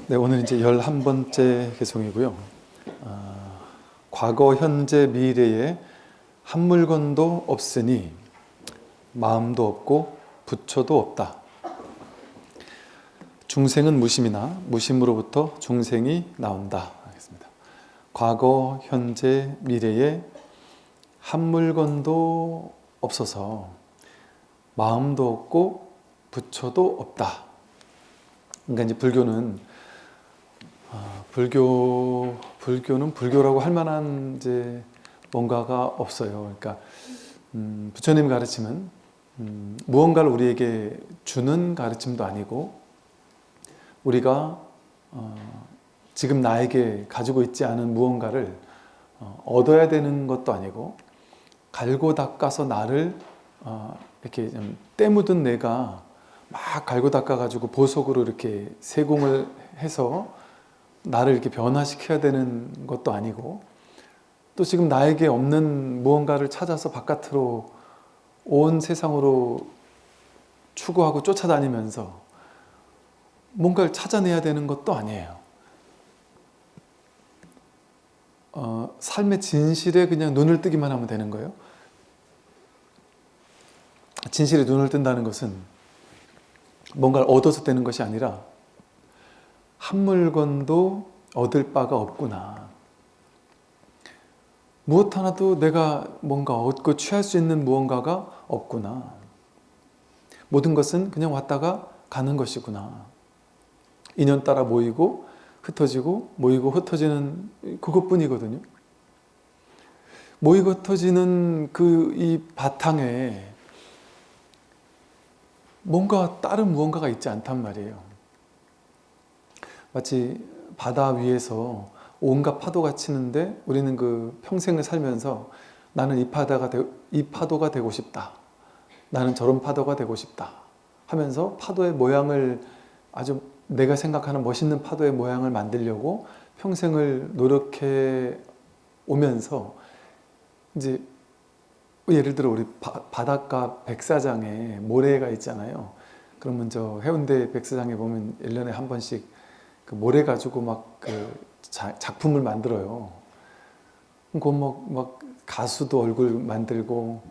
네, 오늘 이제 11번째 개송이고요. 과거, 현재, 미래에 한 물건도 없으니 마음도 없고 부처도 없다. 중생은 무심이나 무심으로부터 중생이 나온다. 하겠습니다. 과거, 현재, 미래에 한 물건도 없어서 마음도 없고 부처도 없다. 그러니까 이제 불교는 불교라고 할 만한 이제 뭔가가 없어요. 그러니까 부처님 가르침은 무언가를 우리에게 주는 가르침도 아니고 우리가 지금 나에게 가지고 있지 않은 무언가를 얻어야 되는 것도 아니고 갈고 닦아서 나를 이렇게 좀 때 묻은 내가 막 갈고 닦아가지고 보석으로 이렇게 세공을 해서 나를 이렇게 변화시켜야 되는 것도 아니고 또 지금 나에게 없는 무언가를 찾아서 바깥으로 온 세상으로 추구하고 쫓아다니면서 뭔가를 찾아내야 되는 것도 아니에요. 삶의 진실에 그냥 눈을 뜨기만 하면 되는 거예요. 진실에 눈을 뜬다는 것은 뭔가를 얻어서 되는 것이 아니라 한 물건도 얻을 바가 없구나. 무엇 하나도 내가 뭔가 얻고 취할 수 있는 무언가가 없구나. 모든 것은 그냥 왔다가 가는 것이구나. 인연 따라 모이고 흩어지고 모이고 흩어지는 그것뿐이거든요. 모이고 흩어지는 이 바탕에 뭔가 다른 무언가가 있지 않단 말이에요. 마치 바다 위에서 온갖 파도가 치는데 우리는 그 평생을 살면서 나는 이 파도가 되고 싶다. 나는 저런 파도가 되고 싶다. 하면서 파도의 모양을 아주 내가 생각하는 멋있는 파도의 모양을 만들려고 평생을 노력해 오면서 이제 예를 들어 우리 바닷가 백사장에 모래가 있잖아요. 그러면 저 해운대 백사장에 보면 1년에 한 번씩 그 모래 가지고 막 작품을 만들어요. 그 막 가수도 얼굴 만들고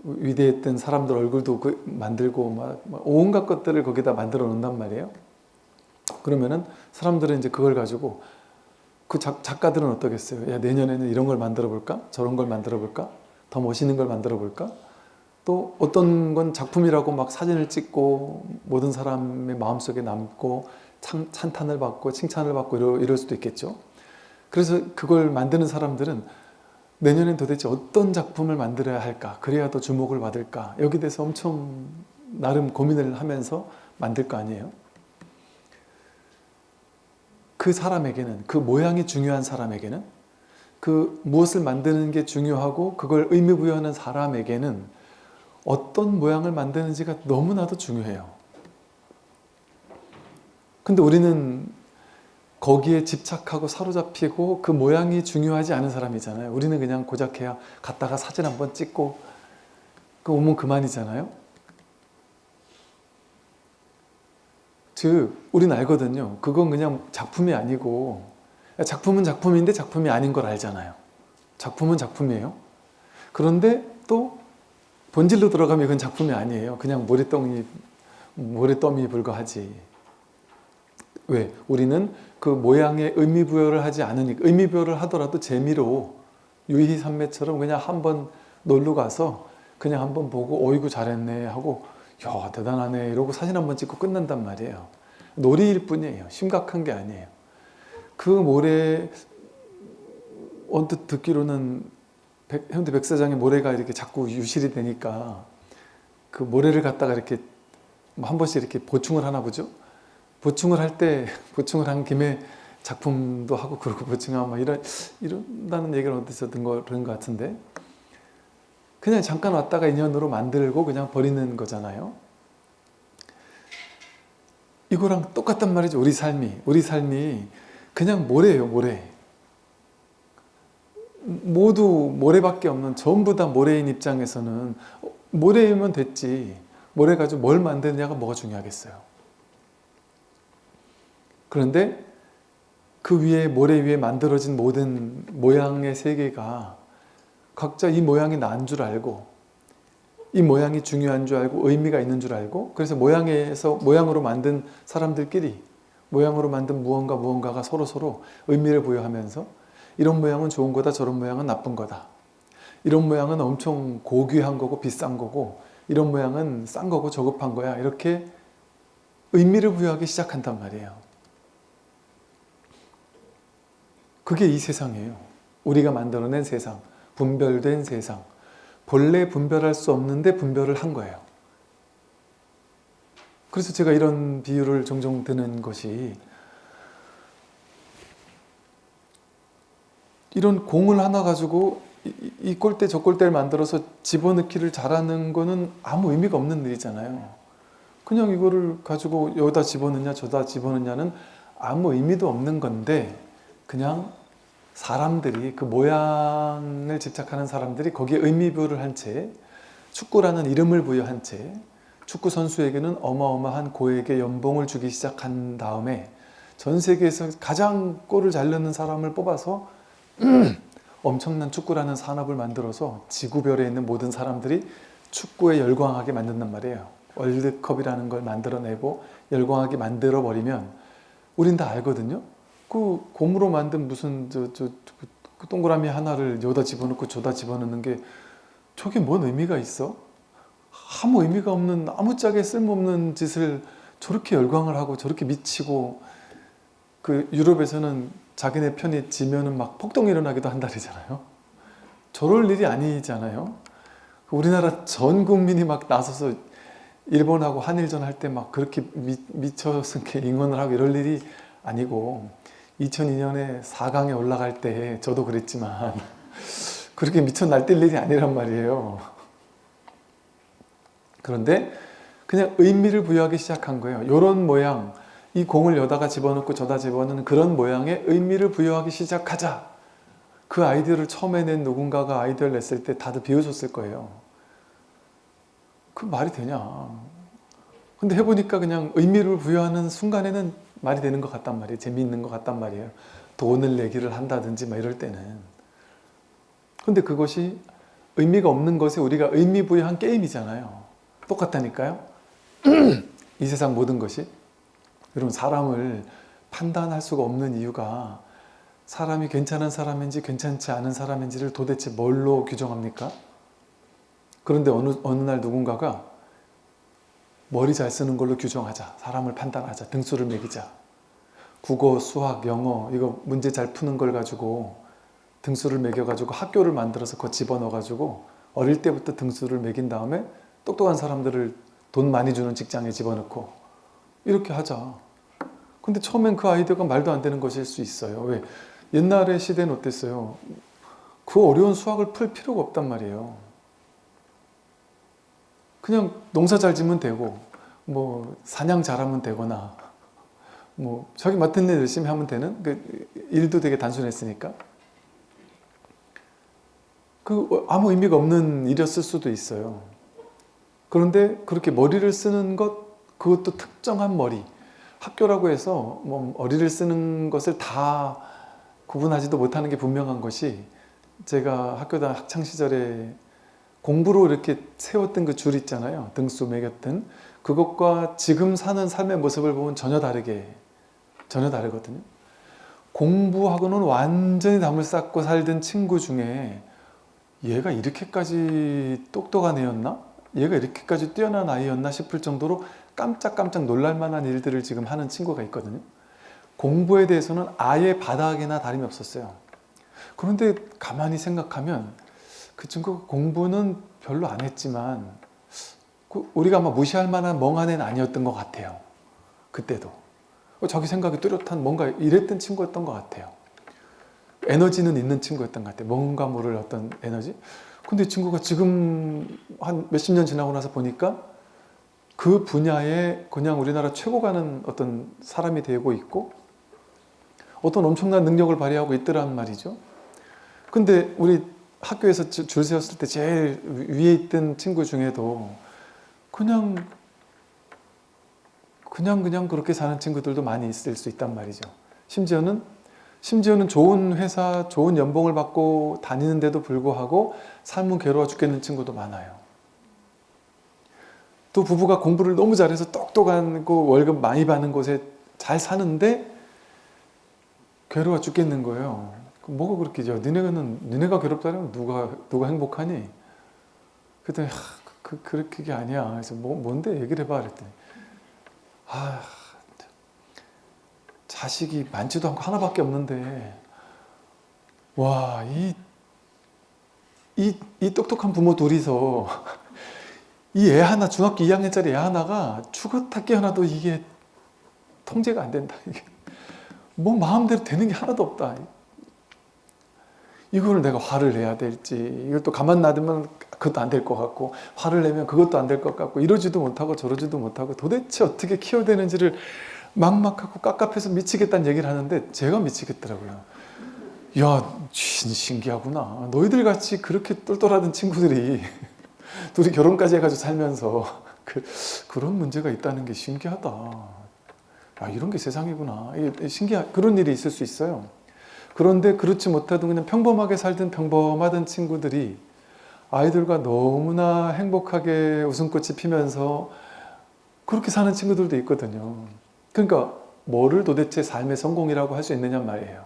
위대했던 사람들 얼굴도 만들고 막 온갖 것들을 거기다 만들어 놓는단 말이에요. 그러면은 사람들은 이제 그걸 가지고 그 작가들은 어떠겠어요? 야, 내년에는 이런 걸 만들어 볼까? 저런 걸 만들어 볼까? 더 멋있는 걸 만들어 볼까? 또 어떤 건 작품이라고 막 사진을 찍고 모든 사람의 마음속에 남고 찬탄을 받고 칭찬을 받고 이럴 수도 있겠죠. 그래서 그걸 만드는 사람들은 내년엔 도대체 어떤 작품을 만들어야 할까? 그래야 더 주목을 받을까? 여기 대해서 엄청 나름 고민을 하면서 만들 거 아니에요. 그 사람에게는, 그 모양이 중요한 사람에게는, 그 무엇을 만드는 게 중요하고 그걸 의미부여하는 사람에게는 어떤 모양을 만드는지가 너무나도 중요해요. 근데 우리는 거기에 집착하고 사로잡히고 그 모양이 중요하지 않은 사람이잖아요. 우리는 그냥 고작해야 갔다가 사진 한번 찍고 오면 그만이잖아요. 즉 우리는 알거든요. 그건 그냥 작품이 아니고, 작품은 작품인데 작품이 아닌 걸 알잖아요. 작품은 작품이에요. 그런데 또 본질로 들어가면 그건 작품이 아니에요. 그냥 모래더미 불과하지. 왜? 우리는 그 모양에 의미부여를 하지 않으니까. 의미부여를 하더라도 재미로 유희산매처럼 그냥 한번 놀러 가서 그냥 한번 보고 어이구 잘했네 하고 야 대단하네 이러고 사진 한번 찍고 끝난단 말이에요. 놀이일 뿐이에요. 심각한 게 아니에요. 그 모래, 언뜻 듣기로는 해운대 백사장에 모래가 이렇게 자꾸 유실이 되니까 그 모래를 갖다가 이렇게 한 번씩 이렇게 보충을 하나 보죠. 보충을 한 김에 작품도 하고 그러고 보충하고 막 이런다는 얘기를 어디서 들은 것 같은데, 그냥 잠깐 왔다가 인연으로 만들고 그냥 버리는 거잖아요. 이거랑 똑같단 말이죠. 우리 삶이 그냥 모래예요. 모래. 모두 모래밖에 없는, 전부 다 모래인 입장에서는 모래이면 됐지. 모래 가지고 뭘 만드느냐가 뭐가 중요하겠어요. 그런데 그 위에 모래 위에 만들어진 모든 모양의 세계가 각자 이 모양이 난 줄 알고 이 모양이 중요한 줄 알고 의미가 있는 줄 알고 그래서 모양으로 만든 사람들끼리 모양으로 만든 무언가가 서로 의미를 부여하면서 이런 모양은 좋은 거다 저런 모양은 나쁜 거다 이런 모양은 엄청 고귀한 거고 비싼 거고 이런 모양은 싼 거고 저급한 거야 이렇게 의미를 부여하기 시작한단 말이에요. 그게 이 세상이에요. 우리가 만들어낸 세상, 분별된 세상. 본래 분별할 수 없는데 분별을 한 거예요. 그래서 제가 이런 비유를 종종 드는 것이 이런 공을 하나 가지고 이 골대 저 골대를 만들어서 집어넣기를 잘하는 거는 아무 의미가 없는 일이잖아요. 그냥 이거를 가지고 여기다 집어넣냐 저다 집어넣냐는 아무 의미도 없는 건데 그냥 사람들이 그 모양을 집착하는 사람들이 거기에 의미부여를 한 채 축구라는 이름을 부여한 채 축구 선수에게는 어마어마한 고액의 연봉을 주기 시작한 다음에 전 세계에서 가장 골을 잘 넣는 사람을 뽑아서 엄청난 축구라는 산업을 만들어서 지구별에 있는 모든 사람들이 축구에 열광하게 만든단 말이에요. 월드컵이라는 걸 만들어내고 열광하게 만들어버리면 우린 다 알거든요. 그 공으로 만든 무슨 그 동그라미 하나를 여기다 집어넣고 저다 집어넣는 게 저게 뭔 의미가 있어? 아무 의미가 없는 아무짝에 쓸모없는 짓을 저렇게 열광을 하고 저렇게 미치고 그 유럽에서는 자기네 편이 지면은 막 폭동이 일어나기도 한다잖아요. 저럴 일이 아니잖아요. 우리나라 전 국민이 막 나서서 일본하고 한일전 할 때 막 그렇게 미쳐서 응원을 하고 이럴 일이 아니고 2002년에 4강에 올라갈 때 저도 그랬지만 그렇게 미쳐 날뛸 일이 아니란 말이에요. 그런데 그냥 의미를 부여하기 시작한 거예요. 이런 모양, 이 공을 여다가 집어넣고 저다 집어넣는 그런 모양의 의미를 부여하기 시작하자. 그 아이디어를 처음에 낸 누군가가 아이디어를 냈을 때 다들 비웃었을 거예요. 그 말이 되냐. 근데 해보니까 그냥 의미를 부여하는 순간에는 말이 되는 것 같단 말이에요. 재미있는 것 같단 말이에요. 돈을 내기를 한다든지 막 이럴 때는. 근데 그것이 의미가 없는 것에 우리가 의미 부여한 게임이잖아요. 똑같다니까요. 이 세상 모든 것이. 여러분 사람을 판단할 수가 없는 이유가 사람이 괜찮은 사람인지 괜찮지 않은 사람인지를 도대체 뭘로 규정합니까? 그런데 어느 날 누군가가 머리 잘 쓰는 걸로 규정하자. 사람을 판단하자. 등수를 매기자. 국어, 수학, 영어 이거 문제 잘 푸는 걸 가지고 등수를 매겨가지고 학교를 만들어서 그거 집어넣어가지고 어릴 때부터 등수를 매긴 다음에 똑똑한 사람들을 돈 많이 주는 직장에 집어넣고 이렇게 하자. 근데 처음엔 그 아이디어가 말도 안 되는 것일 수 있어요. 왜? 옛날의 시대는 어땠어요? 그 어려운 수학을 풀 필요가 없단 말이에요. 그냥 농사 잘 지면 되고 뭐 사냥 잘하면 되거나 뭐 자기 맡은 일 열심히 하면 되는 그 일도 되게 단순했으니까 그 아무 의미가 없는 일이었을 수도 있어요. 그런데 그렇게 머리를 쓰는 것 그것도 특정한 머리 학교라고 해서 뭐 머리를 쓰는 것을 다 구분하지도 못하는 게 분명한 것이 제가 학교 다 학창 시절에 공부로 이렇게 세웠던 그 줄 있잖아요. 등수 매겼던 그것과 지금 사는 삶의 모습을 보면 전혀 다르거든요. 공부하고는 완전히 담을 쌓고 살던 친구 중에 얘가 이렇게까지 똑똑한 애였나? 얘가 이렇게까지 뛰어난 아이였나 싶을 정도로 깜짝깜짝 놀랄만한 일들을 지금 하는 친구가 있거든요. 공부에 대해서는 아예 바닥이나 다름이 없었어요. 그런데 가만히 생각하면 그 친구가 공부는 별로 안 했지만 우리가 아마 무시할 만한 멍한 애는 아니었던 것 같아요. 그때도. 자기 생각이 뚜렷한 뭔가 이랬던 친구였던 것 같아요. 에너지는 있는 친구였던 것 같아요. 뭔가 모를 어떤 에너지? 근데 이 친구가 지금 한 몇십 년 지나고 나서 보니까 그 분야에 그냥 우리나라 최고 가는 어떤 사람이 되고 있고 어떤 엄청난 능력을 발휘하고 있더란 말이죠. 근데 우리 학교에서 줄 세웠을 때 제일 위에 있던 친구 중에도 그냥 그냥 그렇게 사는 친구들도 많이 있을 수 있단 말이죠. 심지어는 좋은 회사, 좋은 연봉을 받고 다니는데도 불구하고 삶은 괴로워 죽겠는 친구도 많아요. 또 부부가 공부를 너무 잘해서 똑똑하고 월급 많이 받는 곳에 잘 괴로워 죽겠는 거예요. 뭐가 그렇게죠? 니네가 괴롭다면 누가 행복하니? 그랬더니 그게 아니야. 그래서 뭔데 얘기를 해봐 그랬더니 자식이 많지도 않고 하나밖에 없는데 와, 이 똑똑한 부모 둘이서 이 애 하나, 중학교 2학년짜리 애 하나가 죽었다 깨어나도 이게 통제가 안 된다. 이게 뭐 마음대로 되는 게 하나도 없다. 이거를 내가 화를 내야 될지, 이걸 또 가만 놔두면 그것도 안 될 것 같고, 화를 내면 그것도 안 될 것 같고, 이러지도 못하고 저러지도 못하고 도대체 어떻게 키워야 되는지를 막막하고 깝깝해서 미치겠다는 얘기를 하는데 제가 미치겠더라고요. 야, 신기하구나. 너희들 같이 그렇게 똘똘하던 친구들이 둘이 결혼까지 해가지고 살면서 그런 문제가 있다는 게 신기하다. 아, 이런 게 세상이구나. 그런 일이 있을 수 있어요. 그런데 그렇지 못하던 그냥 평범하게 살던 평범하던 친구들이 아이들과 너무나 행복하게 웃음꽃이 피면서 그렇게 사는 친구들도 있거든요. 그러니까 뭐를 도대체 삶의 성공이라고 할 수 있느냐 말이에요.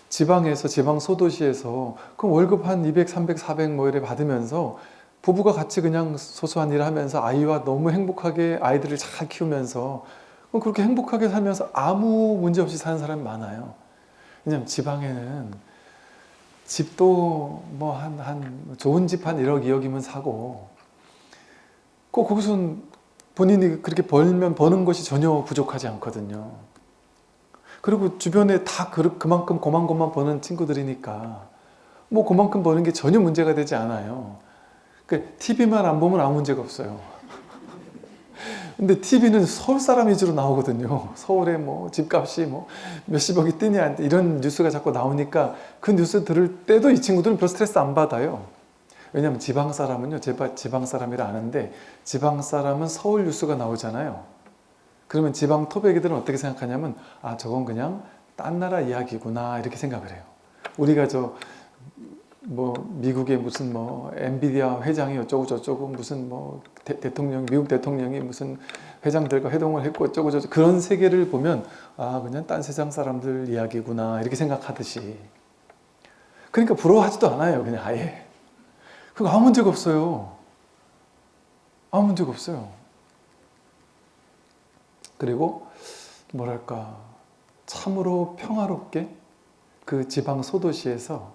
지방 소도시에서 그럼 월급 한 200, 300, 400 뭐 이래 받으면서 부부가 같이 그냥 소소한 일을 하면서 아이와 너무 행복하게 아이들을 잘 키우면서 그렇게 행복하게 살면서 아무 문제 없이 사는 사람이 많아요. 왜냐면 지방에는 집도 뭐 좋은 집 한 1억, 2억이면 사고 꼭 거기서 본인이 그렇게 버는 것이 전혀 부족하지 않거든요. 그리고 주변에 다 그만큼 고만고만 버는 친구들이니까 뭐 그만큼 버는 게 전혀 문제가 되지 않아요. 그러니까 TV만 안 보면 아무 문제가 없어요. 근데 TV는 서울 사람 위주로 나오거든요. 서울에 뭐 집값이 뭐 몇십억이 뛰냐 이런 뉴스가 자꾸 나오니까 그 뉴스 들을 때도 이 친구들은 별 스트레스 안 받아요. 왜냐하면 지방 사람은요, 제가 지방 사람이라 아는데 지방 사람은 서울 뉴스가 나오잖아요. 그러면 지방 토백이들은 어떻게 생각하냐면 저건 그냥 딴 나라 이야기구나 이렇게 생각을 해요. 우리가 미국의 무슨 엔비디아 회장이 어쩌고 저쩌고 무슨 미국 대통령이 무슨 회장들과 회동을 했고 어쩌고 저쩌고 그런 세계를 보면 그냥 딴 세상 사람들 이야기구나 이렇게 생각하듯이 그러니까 부러워하지도 않아요. 그냥 아예. 그거 아무 문제가 없어요. 아무 문제가 없어요. 그리고 뭐랄까 참으로 평화롭게 그 지방 소도시에서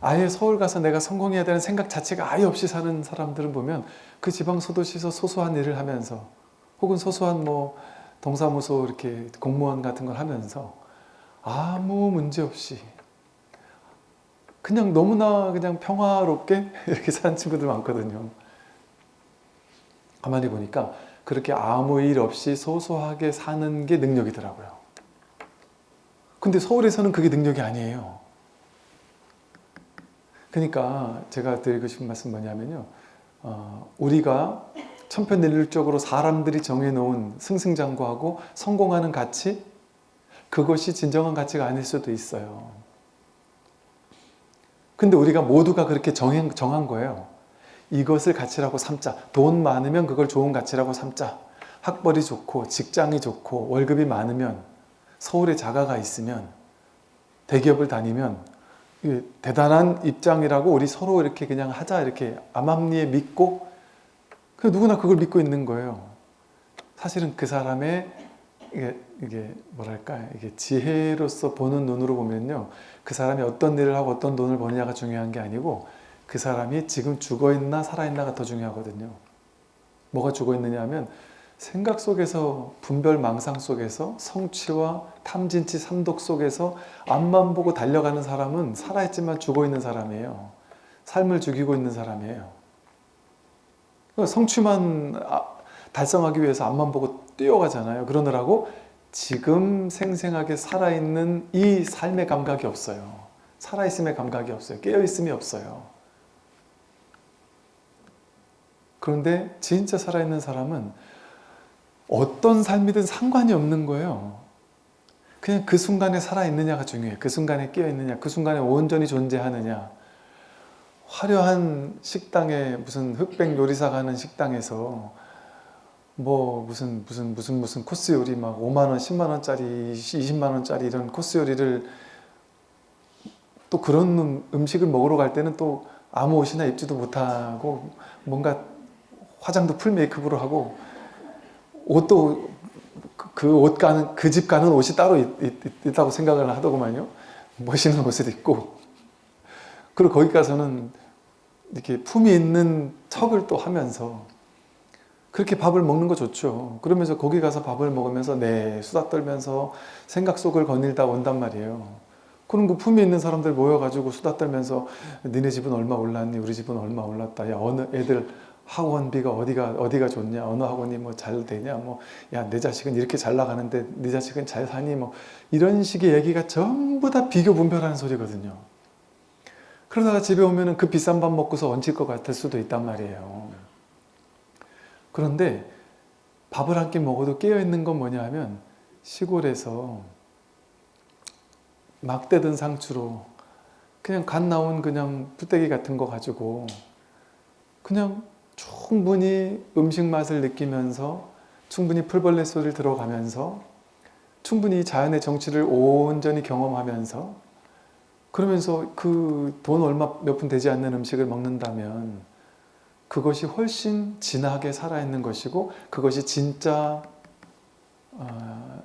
아예 서울 가서 내가 성공해야 되는 생각 자체가 아예 없이 사는 사람들을 보면 그 지방 소도시에서 소소한 일을 하면서 혹은 소소한 동사무소 이렇게 공무원 같은 걸 하면서 아무 문제 없이 그냥 너무나 그냥 평화롭게 이렇게 사는 친구들 많거든요. 가만히 보니까 그렇게 아무 일 없이 소소하게 사는 게 능력이더라고요. 근데 서울에서는 그게 능력이 아니에요. 그러니까 제가 드리고 싶은 말씀 뭐냐면요. 우리가 천편일률적으로 사람들이 정해놓은 승승장구하고 성공하는 가치, 그것이 진정한 가치가 아닐 수도 있어요. 근데 우리가 모두가 그렇게 정한 거예요. 이것을 가치라고 삼자. 돈 많으면 그걸 좋은 가치라고 삼자. 학벌이 좋고 직장이 좋고 월급이 많으면 서울에 자가가 있으면 대기업을 다니면 대단한 입장이라고 우리 서로 이렇게 그냥 하자 이렇게 암암리에 믿고 누구나 그걸 믿고 있는 거예요. 사실은 그 사람의 이게 뭐랄까 이게 지혜로서 보는 눈으로 보면요, 그 사람이 어떤 일을 하고 어떤 돈을 버느냐가 중요한 게 아니고 그 사람이 지금 죽어있나 살아있나가 더 중요하거든요. 뭐가 죽어있느냐 하면 생각 속에서 분별망상 속에서 성취와 탐진치 삼독 속에서 앞만 보고 달려가는 사람은 살아있지만 죽어있는 사람이에요. 삶을 죽이고 있는 사람이에요. 성취만 달성하기 위해서 앞만 보고 뛰어가잖아요. 그러느라고 지금 생생하게 살아있는 이 삶의 감각이 없어요. 살아있음의 감각이 없어요. 깨어있음이 없어요. 그런데 진짜 살아있는 사람은 어떤 삶이든 상관이 없는 거예요. 그냥 그 순간에 살아있느냐가 중요해요. 그 순간에 깨어있느냐, 그 순간에 온전히 존재하느냐. 화려한 식당에 무슨 흑백 요리사가 하는 식당에서 뭐 무슨 코스 요리 막 5만 원, 10만 원짜리, 20만 원짜리 이런 코스 요리를 또 그런 음식을 먹으러 갈 때는 또 아무 옷이나 입지도 못하고 뭔가 화장도 풀 메이크업으로 하고 옷도 그 옷 가는 그 집 가는 옷이 따로 있다고 생각을 하더구만요. 멋있는 옷을 입고 그리고 거기 가서는 이렇게 품위 있는 척을 또 하면서 그렇게 밥을 먹는 거 좋죠. 그러면서 거기 가서 밥을 먹으면서 수다 떨면서 생각 속을 거닐다 온단 말이에요. 그럼 그 품위 있는 사람들 모여가지고 수다 떨면서 니네 집은 얼마 올랐니? 우리 집은 얼마 올랐다. 야, 어느 애들 학원비가 어디가 좋냐? 어느 학원이 뭐 잘 되냐? 뭐, 야, 내 자식은 이렇게 잘 나가는데 네 자식은 잘 사니? 뭐, 이런 식의 얘기가 전부 다 비교 분별하는 소리거든요. 그러다가 집에 오면은 그 비싼 밥 먹고서 얹힐 것 같을 수도 있단 말이에요. 그런데 밥을 한 끼 먹어도 깨어있는 건 뭐냐 하면 시골에서 막 떼든 상추로 그냥 갓 나온 그냥 풀떼기 같은 거 가지고 그냥 충분히 음식 맛을 느끼면서 충분히 풀벌레 소리를 들어가면서 충분히 자연의 정취를 온전히 경험하면서 그러면서 그 돈 얼마 몇 푼 되지 않는 음식을 먹는다면 그것이 훨씬 진하게 살아있는 것이고 그것이 진짜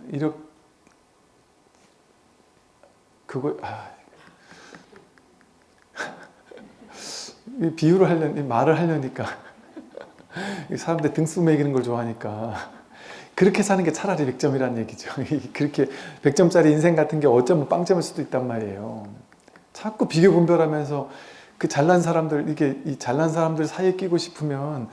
이렇게 비유를 하려니 말을 하려니까 사람들 등수 매기는 걸 좋아하니까 그렇게 사는 게 차라리 100점이라는 얘기죠. 그렇게 100점짜리 인생 같은 게 어쩌면 빵점일 수도 있단 말이에요. 자꾸 비교 분별하면서 그 잘난 사람들 이게 이 잘난 사람들 사이에 끼고 싶으면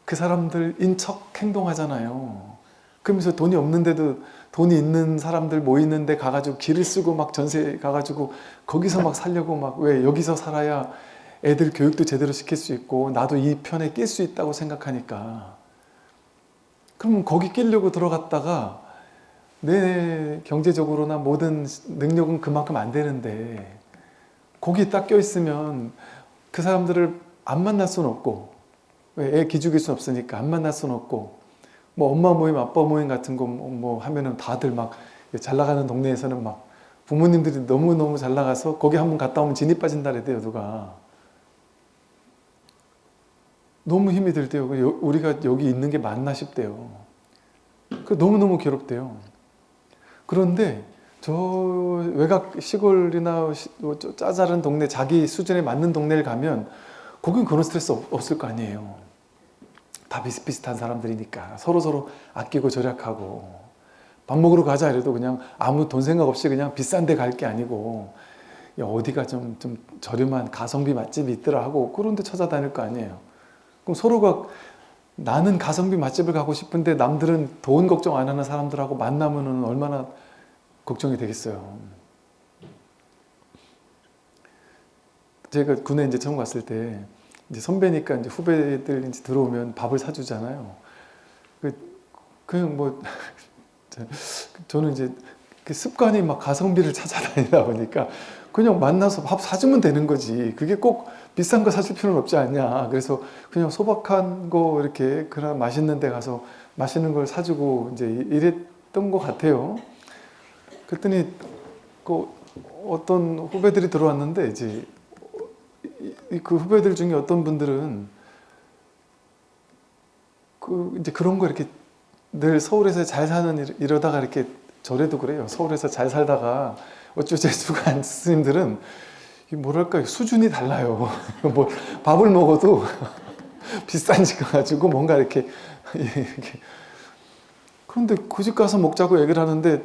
그 사람들인 척 행동하잖아요. 그러면서 돈이 없는데도 돈이 있는 사람들 모이는 데 가가지고 길을 쓰고 막 전세 가가지고 거기서 막 살려고 막 왜 여기서 살아야 애들 교육도 제대로 시킬 수 있고 나도 이 편에 낄 수 있다고 생각하니까 그럼 거기 끼려고 들어갔다가 내 경제적으로나 모든 능력은 그만큼 안 되는데 거기에 딱 껴있으면 그 사람들을 안 만날 수는 없고 왜 애 기죽일 수는 없으니까 안 만날 수는 없고 뭐 엄마 모임 아빠 모임 같은 거 뭐 하면은 다들 막 잘 나가는 동네에서는 막 부모님들이 너무너무 잘 나가서 거기 한번 갔다 오면 진이 빠진다 그래요 누가. 너무 힘이 들대요. 우리가 여기 있는 게 맞나 싶대요. 너무너무 괴롭대요. 그런데 저 외곽 시골이나 짜잘한 동네 자기 수준에 맞는 동네를 가면 거긴 그런 스트레스 없을 거 아니에요. 다 비슷비슷한 사람들이니까 서로서로 아끼고 절약하고 밥 먹으러 가자 이래도 그냥 아무 돈 생각 없이 그냥 비싼 데 갈 게 아니고 야, 어디가 좀 저렴한 가성비 맛집이 있더라 하고 그런 데 찾아다닐 거 아니에요. 그럼 서로가 나는 가성비 맛집을 가고 싶은데 남들은 돈 걱정 안 하는 사람들하고 만나면은 얼마나 걱정이 되겠어요. 제가 군에 이제 처음 갔을 때 이제 선배니까 이제 후배들 이제 들어오면 밥을 사주잖아요. 그냥 뭐 저는 이제 그 습관이 막 가성비를 찾아다니다 보니까 그냥 만나서 밥 사주면 되는 거지. 그게 꼭 비싼 거 사줄 필요는 없지 않냐. 그래서 그냥 소박한 거 이렇게 그냥 맛있는 데 가서 맛있는 걸 사주고 이제 이랬던 것 같아요. 그랬더니 그 어떤 후배들이 들어왔는데 이제 그 후배들 중에 어떤 분들은 이제 그런 거 이렇게 늘 서울에서 잘 사는 이러다가 이렇게 저래도 그래요. 서울에서 잘 살다가 어쩌재수가 한 스님들은 뭐랄까 수준이 달라요. 뭐 밥을 먹어도 비싼 집 가가지고 뭔가 이렇게 그런데 그 집 가서 먹자고 얘기를 하는데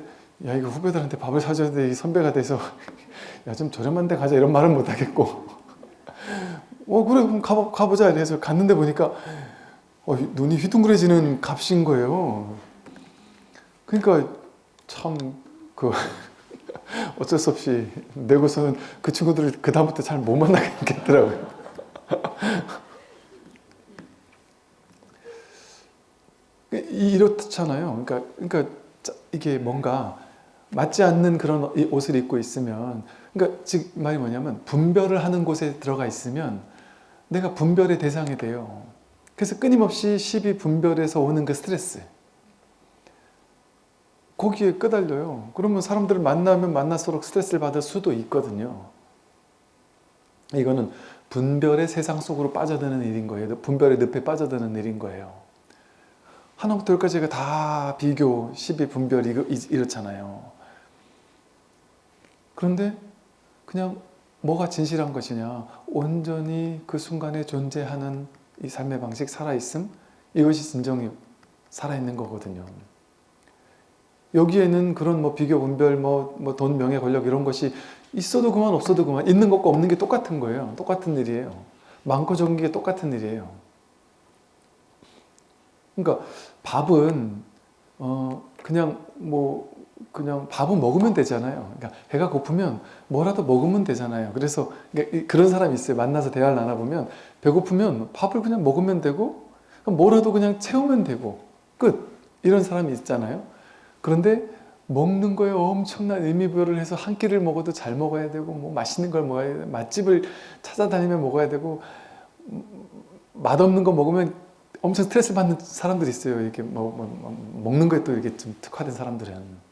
야 이거 후배들한테 밥을 사줘야 돼. 선배가 돼서 야 좀 저렴한 데 가자 이런 말은 못 하겠고 그래 그럼 가보자 이래서 갔는데 보니까 눈이 휘둥그레지는 값인 거예요. 그러니까 참 어쩔 수 없이 내고서는 그 친구들을 그 다음부터 잘 못 만나겠더라고요. 이렇잖아요. 그러니까 이게 뭔가 맞지 않는 그런 옷을 입고 있으면, 그러니까 즉 말이 뭐냐면 분별을 하는 곳에 들어가 있으면 내가 분별의 대상이 돼요. 그래서 끊임없이 시비 분별에서 오는 그 스트레스, 거기에 끄달려요. 그러면 사람들을 만나면 만날수록 스트레스를 받을 수도 있거든요. 이거는 분별의 세상 속으로 빠져드는 일인 거예요. 분별의 늪에 빠져드는 일인 거예요. 하나부터 열까지가 다 비교, 시비, 분별 이렇잖아요. 그런데 그냥 뭐가 진실한 것이냐, 온전히 그 순간에 존재하는 이 삶의 방식, 살아있음, 이것이 진정히 살아있는 거거든요. 여기에는 그런 뭐 비교, 분별, 뭐 돈, 명예, 권력 이런 것이 있어도 그만 없어도 그만, 있는 것과 없는 게 똑같은 거예요. 똑같은 일이에요. 많고 적은 게 똑같은 일이에요. 그러니까 밥은 그냥 밥은 먹으면 되잖아요. 그러니까 배가 고프면 뭐라도 먹으면 되잖아요. 그래서 그런 사람이 있어요. 만나서 대화를 나눠보면 배고프면 밥을 그냥 먹으면 되고 뭐라도 그냥 채우면 되고 끝. 이런 사람이 있잖아요. 그런데 먹는 거에 엄청난 의미부여를 해서 한 끼를 먹어도 잘 먹어야 되고 뭐 맛있는 걸 먹어야 되고 맛집을 찾아다니며 먹어야 되고 맛없는 거 먹으면 엄청 스트레스 받는 사람들이 있어요. 이렇게 먹는 거에 또 이게 좀 특화된 사람들은.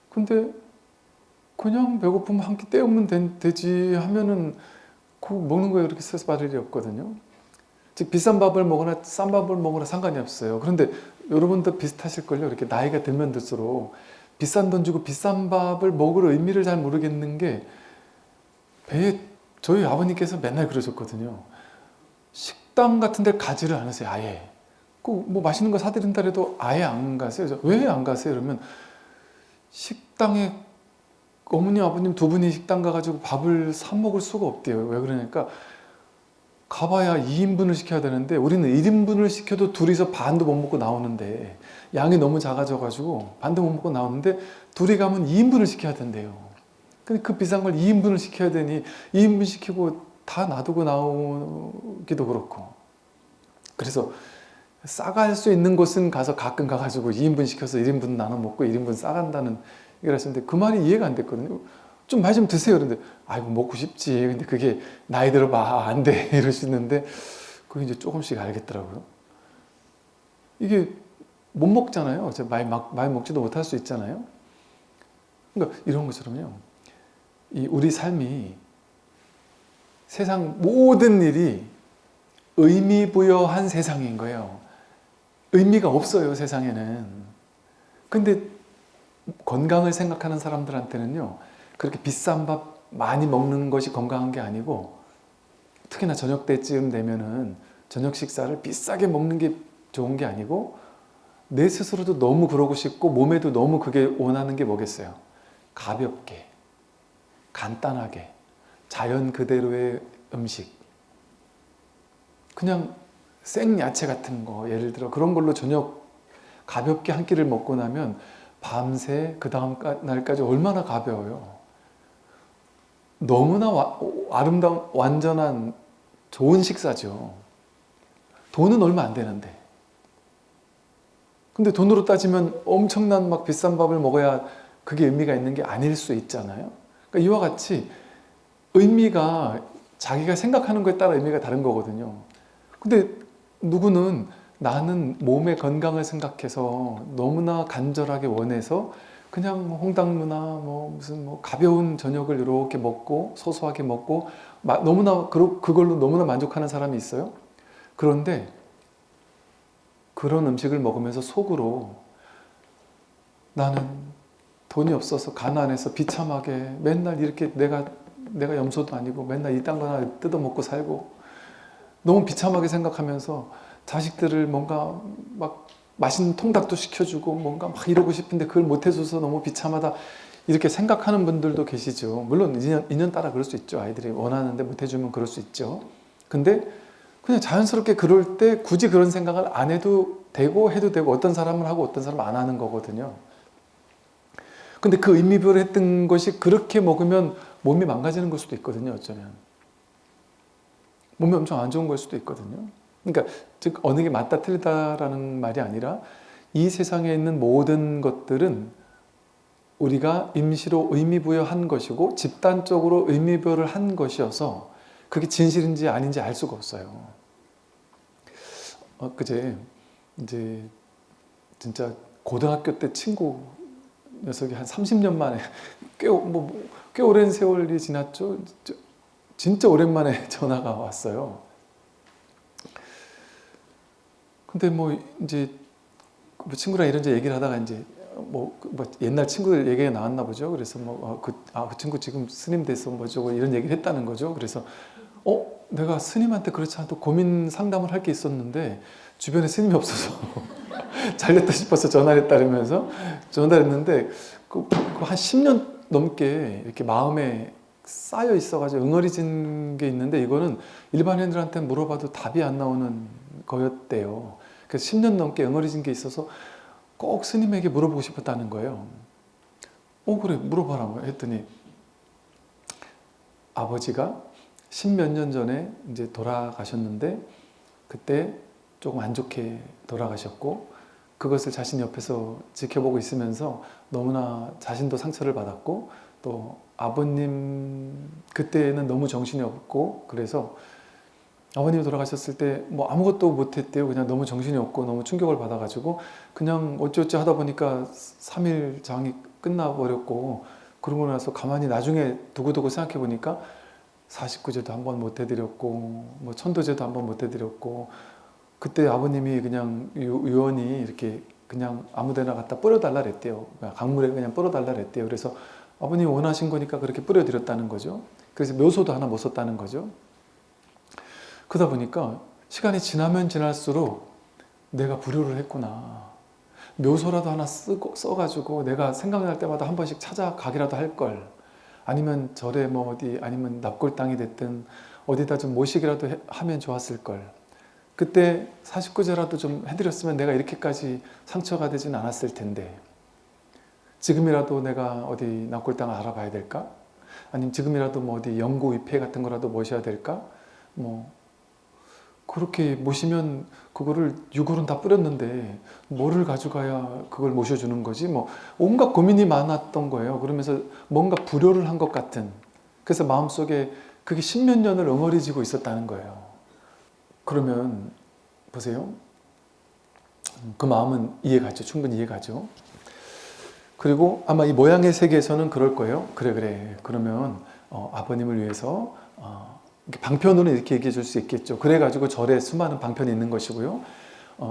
근데 그냥 배고프면 한 끼 때우면 되지 하면은 그 먹는 거에 그렇게 스트레스 받을 일이 없거든요. 즉 비싼 밥을 먹거나 싼 밥을 먹거나 상관이 없어요. 그런데 여러분도 비슷하실걸요. 이렇게 나이가 들면 들수록 비싼 돈 주고 비싼 밥을 먹을 의미를 잘 모르겠는 게 저희 아버님께서 맨날 그러셨거든요. 식당 같은 데 가지를 않으세요. 아예. 뭐 맛있는 거 사드린다 해도 아예 안 가세요. 왜 안 가세요? 그러면 식당에 어머님 아버님 두 분이 식당 가가지고 밥을 사 먹을 수가 없대요. 왜 그러니까 가봐야 2인분을 시켜야 되는데 우리는 1인분을 시켜도 둘이서 반도 못 먹고 나오는데 양이 너무 작아져가지고 반도 못 먹고 나오는데 둘이 가면 2인분을 시켜야 된대요. 근데 그 비싼 걸 2인분을 시켜야 되니 2인분 시키고 다 놔두고 나오기도 그렇고, 그래서 싸갈 수 있는 곳은 가서 가끔 가가지고 2인분 시켜서 1인분 나눠 먹고 1인분 싸간다는 얘기를 하시는데 그 말이 이해가 안 됐거든요. 좀 많이 좀 드세요. 그런데 아이고 먹고 싶지. 근데 그게 나이 들어봐 안 돼. 이러시는데 그게 이제 조금씩 알겠더라고요. 이게 못 먹잖아요. 많이 먹지도 못할 수 있잖아요. 그러니까 이런 것처럼요. 우리 삶이 세상 모든 일이 의미부여한 세상인 거예요. 의미가 없어요, 세상에는. 근데 건강을 생각하는 사람들한테는요, 그렇게 비싼 밥 많이 먹는 것이 건강한 게 아니고, 특히나 저녁 때쯤 되면은 저녁 식사를 비싸게 먹는 게 좋은 게 아니고, 내 스스로도 너무 그러고 싶고 몸에도 너무 그게 원하는 게 뭐겠어요? 가볍게, 간단하게, 자연 그대로의 음식, 그냥 생야채 같은 거, 예를 들어 그런 걸로 저녁 가볍게 한 끼를 먹고 나면 밤새 그 다음 날까지 얼마나 가벼워요. 너무나 아름다운 완전한 좋은 식사죠. 돈은 얼마 안 되는데. 근데 돈으로 따지면 엄청난 막 비싼 밥을 먹어야 그게 의미가 있는 게 아닐 수 있잖아요. 그러니까 이와 같이 의미가 자기가 생각하는 거에 따라 의미가 다른 거거든요. 근데 누구는 나는 몸의 건강을 생각해서 너무나 간절하게 원해서 그냥 홍당무나 무슨 가벼운 저녁을 이렇게 먹고 소소하게 먹고 너무나 그걸로 너무나 만족하는 사람이 있어요. 그런데 그런 음식을 먹으면서 속으로 나는 돈이 없어서 가난해서 비참하게 맨날 이렇게 내가 염소도 아니고 맨날 이딴 거나 뜯어먹고 살고 너무 비참하게 생각하면서 자식들을 뭔가 막 맛있는 통닭도 시켜주고 뭔가 막 이러고 싶은데 그걸 못 해줘서 너무 비참하다 이렇게 생각하는 분들도 계시죠. 물론 인연 따라 그럴 수 있죠. 아이들이 원하는데 못 해주면 그럴 수 있죠. 근데 그냥 자연스럽게 그럴 때 굳이 그런 생각을 안 해도 되고 해도 되고 어떤 사람은 하고 어떤 사람은 안 하는 거거든요. 근데 그 의미부여를 했던 것이 그렇게 먹으면 몸이 망가지는 걸 수도 있거든요. 어쩌면 몸이 엄청 안 좋은 걸 수도 있거든요. 그러니까 즉 어느 게 맞다 틀리다라는 말이 아니라 이 세상에 있는 모든 것들은 우리가 임시로 의미부여한 것이고 집단적으로 의미부여를 한 것이어서 그게 진실인지 아닌지 알 수가 없어요. 그제 이제 진짜 고등학교 때 친구 녀석이 한 30년 만에 꽤 오랜 세월이 지났죠. 진짜 오랜만에 전화가 왔어요. 근데 뭐 이제 친구랑 이런저런 얘기를 하다가 이제 뭐 옛날 친구들 얘기가 나왔나 보죠. 그래서 그 친구 지금 스님 돼서 뭐저고 이런 얘기를 했다는 거죠. 그래서 내가 스님한테 그렇지 않아도 고민 상담을 할 게 있었는데 주변에 스님이 없어서 잘렸다 싶어서 전화를 했다면서 전화를 했는데 한 10년 넘게 이렇게 마음에 쌓여 있어가지고 응어리진 게 있는데 이거는 일반인들한테 물어봐도 답이 안 나오는 거였대요. 그래서 10년 넘게 응어리진 게 있어서 꼭 스님에게 물어보고 싶었다는 거예요. 그래 물어봐라 했더니 아버지가 10몇 년 전에 이제 돌아가셨는데 그때 조금 안 좋게 돌아가셨고 그것을 자신이 옆에서 지켜보고 있으면서 너무나 자신도 상처를 받았고 또 아버님 그때는 너무 정신이 없고 그래서 아버님이 돌아가셨을 때 뭐 아무것도 못했대요. 그냥 너무 정신이 없고 너무 충격을 받아가지고 그냥 어찌어찌 하다 보니까 3일 장이 끝나버렸고 그러고 나서 가만히 나중에 두고두고 생각해 보니까 49제도 한 번 못 해드렸고 뭐 천도제도 한 번 못 해드렸고 그때 아버님이 그냥 유언이 이렇게 그냥 아무데나 갖다 뿌려달라 그랬대요. 강물에 그냥 뿌려달라 그랬대요. 그래서 아버님이 원하신 거니까 그렇게 뿌려드렸다는 거죠. 그래서 묘소도 하나 못 썼다는 거죠. 그러다 보니까 시간이 지나면 지날수록 내가 불효를 했구나. 묘소라도 하나 써가지고 내가 생각날 때마다 한 번씩 찾아가기라도 할 걸. 아니면 절에 뭐 어디 아니면 납골당이 됐든 어디다 좀 모시기라도 하면 좋았을 걸. 그때 49제라도 좀 해드렸으면 내가 이렇게까지 상처가 되진 않았을 텐데 지금이라도 내가 어디 납골당을 알아봐야 될까? 아니면 지금이라도 뭐 어디 영구 위패 같은 거라도 모셔야 될까? 뭐 그렇게 모시면 그거를 유골은 다 뿌렸는데 뭐를 가져가야 그걸 모셔주는 거지? 뭐 온갖 고민이 많았던 거예요. 그러면서 뭔가 불효를 한 것 같은. 그래서 마음속에 그게 10몇 년을 엉어리지고 있었다는 거예요. 그러면 보세요. 그 마음은 이해가죠. 충분히 이해가죠. 그리고 아마 이 모양의 세계에서는 그럴 거예요. 그래. 그러면 아버님을 위해서 방편으로는 이렇게 얘기해 줄 수 있겠죠. 그래가지고 절에 수많은 방편이 있는 것이고요.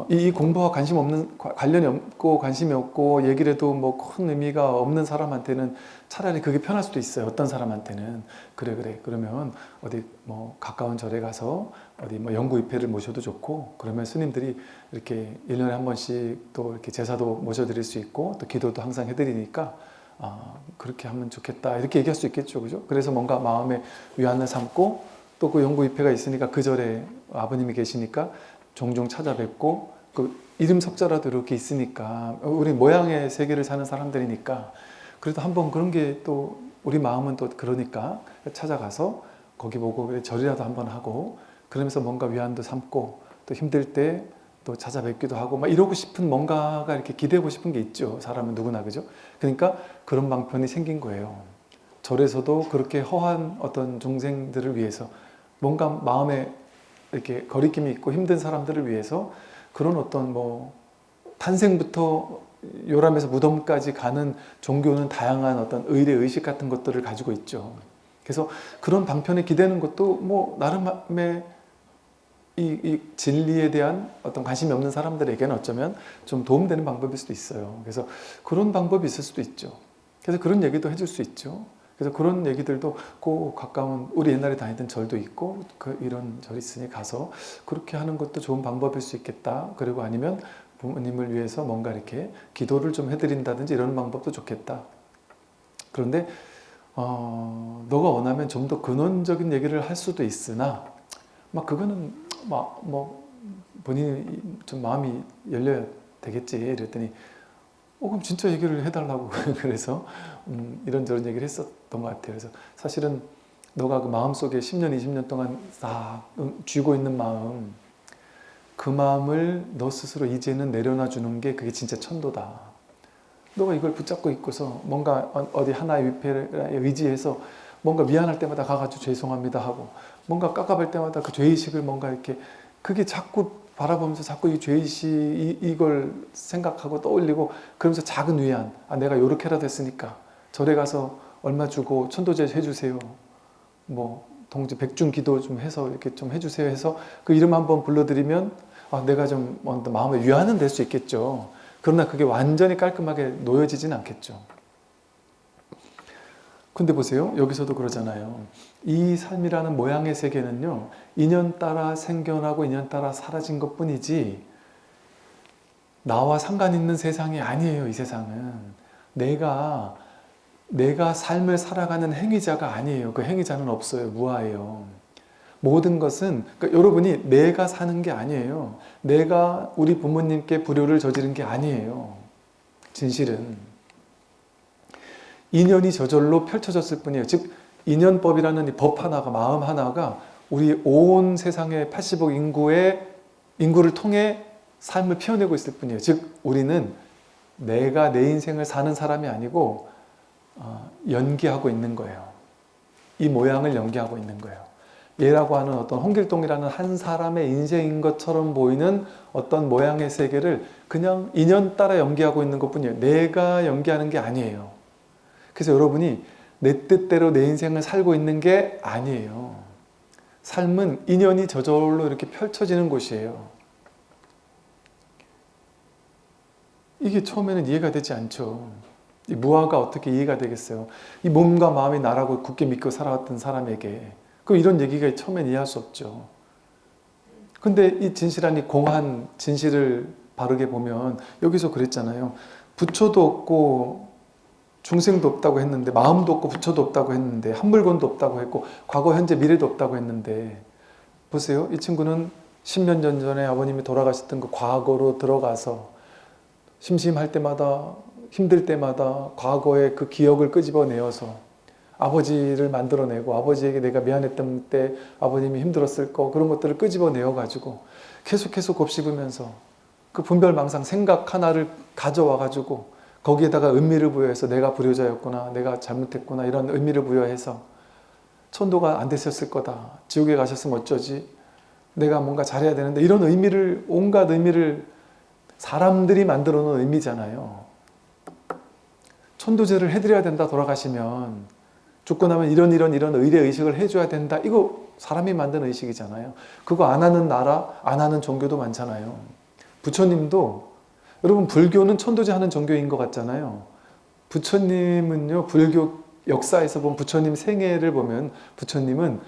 이 공부와 관련이 없고 관심이 없고 얘기를 해도 뭐 큰 의미가 없는 사람한테는 차라리 그게 편할 수도 있어요. 어떤 사람한테는 그래 그러면 어디 뭐 가까운 절에 가서 어디 뭐 영구위패를 모셔도 좋고 그러면 스님들이 이렇게 1년에 한 번씩 또 이렇게 제사도 모셔드릴 수 있고 또 기도도 항상 해드리니까 그렇게 하면 좋겠다 이렇게 얘기할 수 있겠죠. 그죠? 그래서 뭔가 마음에 위안을 삼고 또 그 영구위패가 있으니까 그 절에 아버님이 계시니까 종종 찾아뵙고 그 이름 석자라도 이렇게 있으니까 우리 모양의 세계를 사는 사람들이니까 그래도 한번 그런 게 또 우리 마음은 또 그러니까 찾아가서 거기 보고 절이라도 한번 하고 그러면서 뭔가 위안도 삼고 또 힘들 때 또 찾아뵙기도 하고 막 이러고 싶은 뭔가가 이렇게 기대고 싶은 게 있죠. 사람은 누구나 그죠? 그러니까 그런 방편이 생긴 거예요. 절에서도 그렇게 허한 어떤 중생들을 위해서 뭔가 마음에 이렇게 거리낌이 있고 힘든 사람들을 위해서 그런 어떤 뭐 탄생부터 요람에서 무덤까지 가는 종교는 다양한 어떤 의례 의식 같은 것들을 가지고 있죠. 그래서 그런 방편에 기대는 것도 뭐 나름의 이 진리에 대한 어떤 관심이 없는 사람들에게는 어쩌면 좀 도움되는 방법일 수도 있어요. 그래서 그런 방법이 있을 수도 있죠. 그래서 그런 얘기도 해줄 수 있죠. 그래서 그런 얘기들도 그 가까운 우리 옛날에 다니던 절도 있고 이런 절이 있으니 가서 그렇게 하는 것도 좋은 방법일 수 있겠다. 그리고 아니면 부모님을 위해서 뭔가 이렇게 기도를 좀 해드린다든지 이런 방법도 좋겠다. 그런데 너가 원하면 좀 더 근원적인 얘기를 할 수도 있으나 막 그거는 뭐 본인이 좀 마음이 열려야 되겠지. 이랬더니 그럼 진짜 얘기를 해달라고 그래서 이런저런 얘기를 했었던 것 같아요. 그래서 사실은 너가 그 마음속에 10년, 20년 동안 다 쥐고 있는 마음 그 마음을 너 스스로 이제는 내려놔 주는 게 그게 진짜 천도다. 너가 이걸 붙잡고 있고서 뭔가 어디 하나의 위패에 의지해서 뭔가 미안할 때마다 가가지고 죄송합니다 하고 뭔가 깝깝할 때마다 그 죄의식을 뭔가 이렇게 그게 자꾸 바라보면서 자꾸 이 죄의식 이걸 생각하고 떠올리고 그러면서 작은 위안, 아 내가 요렇게라도 했으니까 절에 가서 얼마 주고 천도제 해주세요, 뭐 동지 백중 기도 좀 해서 이렇게 좀 해주세요 해서 그 이름 한번 불러드리면 아 내가 좀 마음의 위안은 될 수 있겠죠. 그러나 그게 완전히 깔끔하게 놓여지진 않겠죠. 근데 보세요. 여기서도 그러잖아요. 이 삶이라는 모양의 세계는요. 인연 따라 생겨나고 인연 따라 사라진 것뿐이지 나와 상관 있는 세상이 아니에요. 이 세상은. 내가 삶을 살아가는 행위자가 아니에요. 그 행위자는 없어요. 무아해요. 모든 것은 그러니까 여러분이 내가 사는 게 아니에요. 내가 우리 부모님께 불효를 저지른 게 아니에요. 진실은. 인연이 저절로 펼쳐졌을 뿐이에요. 즉 인연법이라는 이 법 하나가 마음 하나가 우리 온 세상의 80억 인구를 통해 삶을 피워내고 있을 뿐이에요. 즉 우리는 내가 내 인생을 사는 사람이 아니고 연기하고 있는 거예요. 이 모양을 연기하고 있는 거예요. 얘라고 하는 어떤 홍길동이라는 한 사람의 인생인 것처럼 보이는 어떤 모양의 세계를 그냥 인연 따라 연기하고 있는 것뿐이에요. 내가 연기하는 게 아니에요. 그래서 여러분이 내 뜻대로 내 인생을 살고 있는 게 아니에요. 삶은 인연이 저절로 이렇게 펼쳐지는 곳이에요. 이게 처음에는 이해가 되지 않죠. 이 무아가 어떻게 이해가 되겠어요? 이 몸과 마음이 나라고 굳게 믿고 살아왔던 사람에게 그럼 이런 얘기가 처음엔 이해할 수 없죠. 근데 이 진실한 이 공한 진실을 바르게 보면 여기서 그랬잖아요. 부처도 없고 중생도 없다고 했는데 마음도 없고 부처도 없다고 했는데 한 물건도 없다고 했고 과거 현재 미래도 없다고 했는데 보세요. 이 친구는 10년 전에 아버님이 돌아가셨던 그 과거로 들어가서 심심할 때마다 힘들 때마다 과거의 그 기억을 끄집어내어서 아버지를 만들어내고 아버지에게 내가 미안했던 때 아버님이 힘들었을 거 그런 것들을 끄집어내어 가지고 계속 곱씹으면서 그 분별망상 생각 하나를 가져와 가지고 거기에다가 의미를 부여해서 내가 불효자였구나 내가 잘못했구나 이런 의미를 부여해서 천도가 안 됐었을 거다 지옥에 가셨으면 어쩌지 내가 뭔가 잘해야 되는데 이런 의미를 온갖 의미를 사람들이 만들어 놓은 의미잖아요. 천도제를 해드려야 된다 돌아가시면 죽고 나면 이런 의례의식을 해줘야 된다 이거 사람이 만든 의식이잖아요. 그거 안 하는 나라 안 하는 종교도 많잖아요. 부처님도 여러분 불교는 천도제 하는 종교인 것 같잖아요. 부처님은요 불교 역사에서 본 부처님 생애를 보면 부처님은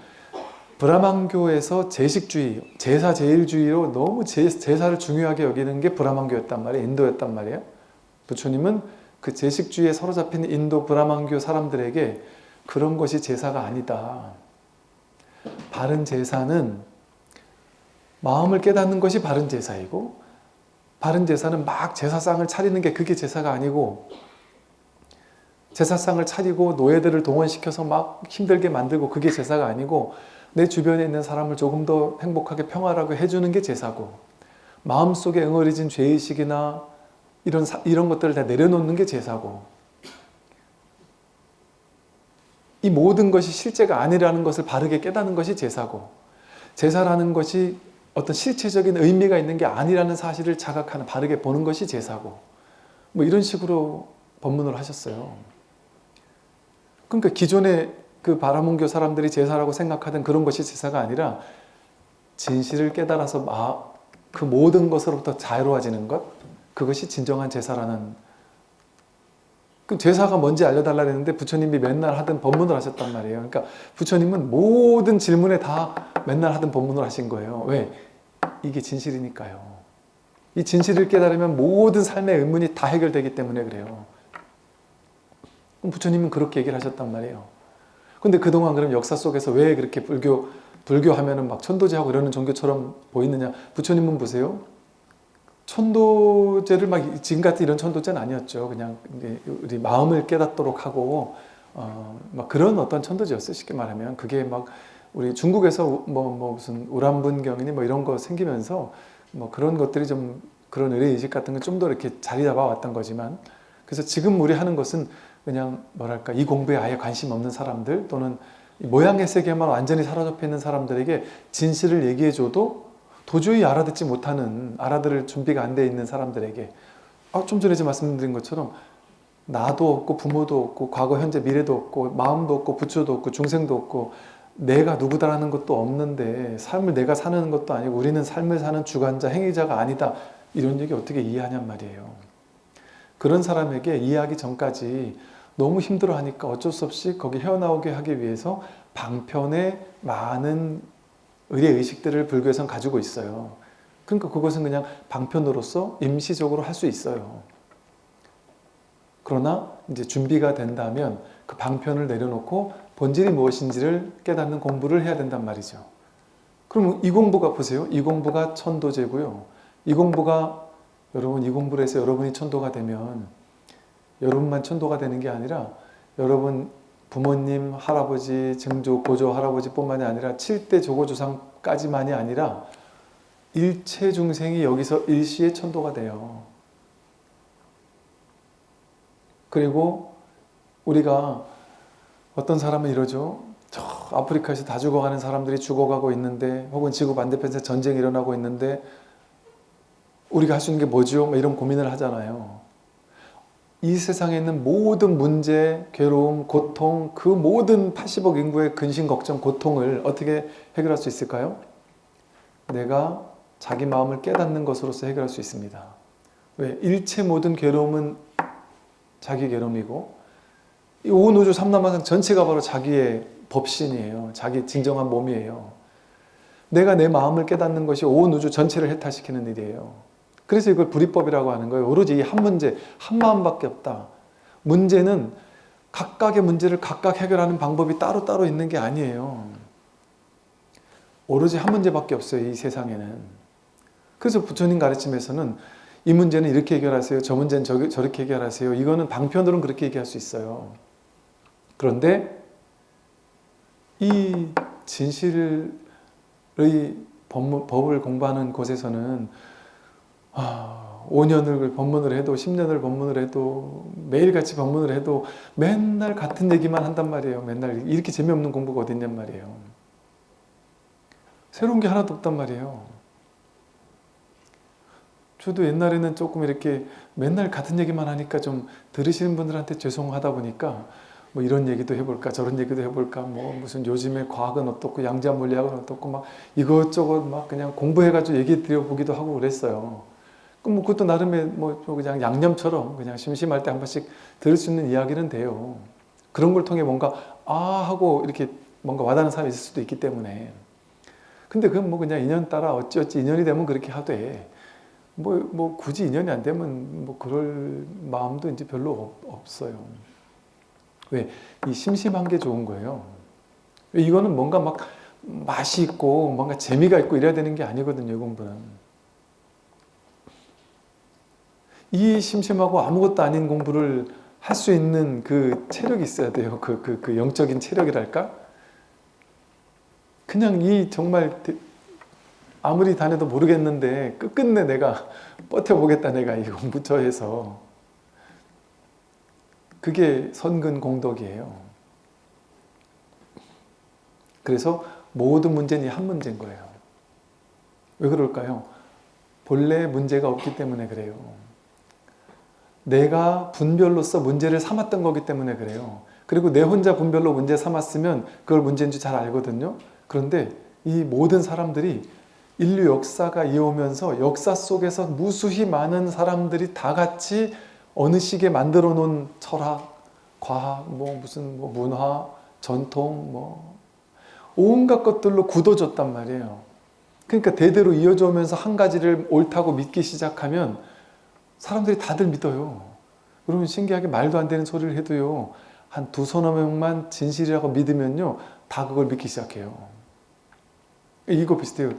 브라만교에서 제식주의, 제사제일주의로 너무 제사를 중요하게 여기는 게 브라만교였단 말이에요. 인도였단 말이에요. 부처님은 그 제식주의에 사로잡힌 인도 브라만교 사람들에게 그런 것이 제사가 아니다. 바른 제사는 마음을 깨닫는 것이 바른 제사이고 바른 제사는 막 제사상을 차리는 게 그게 제사가 아니고 제사상을 차리고 노예들을 동원시켜서 막 힘들게 만들고 그게 제사가 아니고 내 주변에 있는 사람을 조금 더 행복하게 평화하게 해주는 게 제사고 마음속에 응어리진 죄의식이나 이런 것들을 다 내려놓는 게 제사고 이 모든 것이 실제가 아니라는 것을 바르게 깨닫는 것이 제사고 제사라는 것이 어떤 실체적인 의미가 있는 게 아니라는 사실을 자각하는 바르게 보는 것이 제사고 뭐 이런 식으로 법문을 하셨어요. 그러니까 기존의 그 바라문교 사람들이 제사라고 생각하던 그런 것이 제사가 아니라 진실을 깨달아서 그 모든 것으로부터 자유로워지는 것 그것이 진정한 제사라는 그 제사가 뭔지 알려달라 했는데 부처님이 맨날 하던 법문을 하셨단 말이에요. 그러니까 부처님은 모든 질문에 다 맨날 하던 법문을 하신 거예요. 왜? 이게 진실이니까요. 이 진실을 깨달으면 모든 삶의 의문이 다 해결되기 때문에 그래요. 그럼 부처님은 그렇게 얘기를 하셨단 말이에요. 근데 그동안 그럼 역사 속에서 왜 그렇게 불교 하면은 막 천도제하고 이러는 종교처럼 보이느냐? 부처님은 보세요. 천도제를 막 지금 같은 이런 천도제는 아니었죠. 그냥 우리 마음을 깨닫도록 하고 막 그런 어떤 천도제였어요. 쉽게 말하면 그게 막 우리 중국에서 뭐 무슨 우람분경이니 뭐 이런 거 생기면서 뭐 그런 것들이 좀 그런 의례의식 같은 건 좀 더 이렇게 자리 잡아왔던 거지만, 그래서 지금 우리 하는 것은 그냥 뭐랄까 이 공부에 아예 관심 없는 사람들 또는 이 모양의 세계만 완전히 사로잡혀 있는 사람들에게 진실을 얘기해줘도 도저히 알아듣지 못하는, 알아들을 준비가 안 돼 있는 사람들에게, 좀 전에 말씀드린 것처럼 나도 없고 부모도 없고 과거 현재 미래도 없고 마음도 없고 부처도 없고 중생도 없고 내가 누구다라는 것도 없는데 삶을 내가 사는 것도 아니고 우리는 삶을 사는 주관자 행위자가 아니다, 이런 얘기 어떻게 이해하냔 말이에요. 그런 사람에게 이해하기 전까지 너무 힘들어하니까 어쩔 수 없이 거기 헤어나오게 하기 위해서 방편의 많은 의례의식들을 불교에서는 가지고 있어요. 그러니까 그것은 그냥 방편으로서 임시적으로 할 수 있어요. 그러나 이제 준비가 된다면 그 방편을 내려놓고 본질이 무엇인지를 깨닫는 공부를 해야 된단 말이죠. 그럼 이 공부가 보세요. 이 공부가 천도제고요. 이 공부가 여러분 이 공부를 해서 여러분이 천도가 되면 여러분만 천도가 되는 게 아니라 여러분 부모님, 할아버지, 증조, 고조, 할아버지뿐만이 아니라 7대 조고조상까지만이 아니라 일체 중생이 여기서 일시에 천도가 돼요. 그리고 우리가 어떤 사람은 이러죠. 저 아프리카에서 다 죽어가는 사람들이 죽어가고 있는데 혹은 지구 반대편에서 전쟁이 일어나고 있는데 우리가 할 수 있는 게 뭐죠? 이런 고민을 하잖아요. 이 세상에 있는 모든 문제, 괴로움, 고통, 그 모든 80억 인구의 근심, 걱정, 고통을 어떻게 해결할 수 있을까요? 내가 자기 마음을 깨닫는 것으로서 해결할 수 있습니다. 왜? 일체 모든 괴로움은 자기 괴로움이고 이 온 우주 삼라만상 전체가 바로 자기의 법신이에요. 자기 진정한 몸이에요. 내가 내 마음을 깨닫는 것이 온 우주 전체를 해탈시키는 일이에요. 그래서 이걸 불이법이라고 하는 거예요. 오로지 이 한 문제, 한 마음밖에 없다. 문제는 각각의 문제를 각각 해결하는 방법이 따로따로 있는 게 아니에요. 오로지 한 문제밖에 없어요. 이 세상에는. 그래서 부처님 가르침에서는 이 문제는 이렇게 해결하세요. 저 문제는 저렇게 해결하세요. 이거는 방편으로는 그렇게 얘기할 수 있어요. 그런데 이 진실의 법을 공부하는 곳에서는 5년을 법문을 해도 10년을 법문을 해도 매일같이 법문을 해도 맨날 같은 얘기만 한단 말이에요. 맨날 이렇게 재미없는 공부가 어디 있냔 말이에요. 새로운 게 하나도 없단 말이에요. 저도 옛날에는 조금 이렇게 맨날 같은 얘기만 하니까 좀 들으시는 분들한테 죄송하다 보니까 뭐 이런 얘기도 해볼까 저런 얘기도 해볼까 뭐 무슨 요즘에 과학은 어떻고 양자 물리학은 어떻고 막 이것저것 막 그냥 공부해가지고 얘기 드려보기도 하고 그랬어요. 그럼 뭐 그것도 나름의 뭐 그냥 양념처럼 그냥 심심할 때 한 번씩 들을 수 있는 이야기는 돼요. 그런 걸 통해 뭔가 하고 이렇게 뭔가 와닿는 사람이 있을 수도 있기 때문에. 근데 그건 뭐 그냥 인연 따라 어찌어찌 인연이 되면 그렇게 하되 뭐 굳이 인연이 안 되면 뭐 그럴 마음도 이제 별로 없어요. 왜? 이 심심한 게 좋은 거예요. 이거는 뭔가 막 맛이 있고 뭔가 재미가 있고 이래야 되는 게 아니거든요. 이 공부는. 이 심심하고 아무것도 아닌 공부를 할 수 있는 그 체력이 있어야 돼요. 그 영적인 체력이랄까? 그냥 이 정말 아무리 다녀도 모르겠는데 끝끝내 내가 버텨보겠다 내가 이 공부처 해서 그게 선근 공덕이에요. 그래서 모든 문제는 한 문제인 거예요. 왜 그럴까요? 본래 문제가 없기 때문에 그래요. 내가 분별로서 문제를 삼았던 거기 때문에 그래요. 그리고 내 혼자 분별로 문제 삼았으면 그걸 문제인 줄 잘 알거든요. 그런데 이 모든 사람들이 인류 역사가 이어오면서 역사 속에서 무수히 많은 사람들이 다 같이 어느 시기에 만들어 놓은 철학, 과학, 무슨 문화, 전통, 온갖 것들로 굳어졌단 말이에요. 그러니까 대대로 이어져 오면서 한 가지를 옳다고 믿기 시작하면 사람들이 다들 믿어요. 그러면 신기하게 말도 안 되는 소리를 해도요, 한 두서너 명만 진실이라고 믿으면요, 다 그걸 믿기 시작해요. 이거 비슷해요.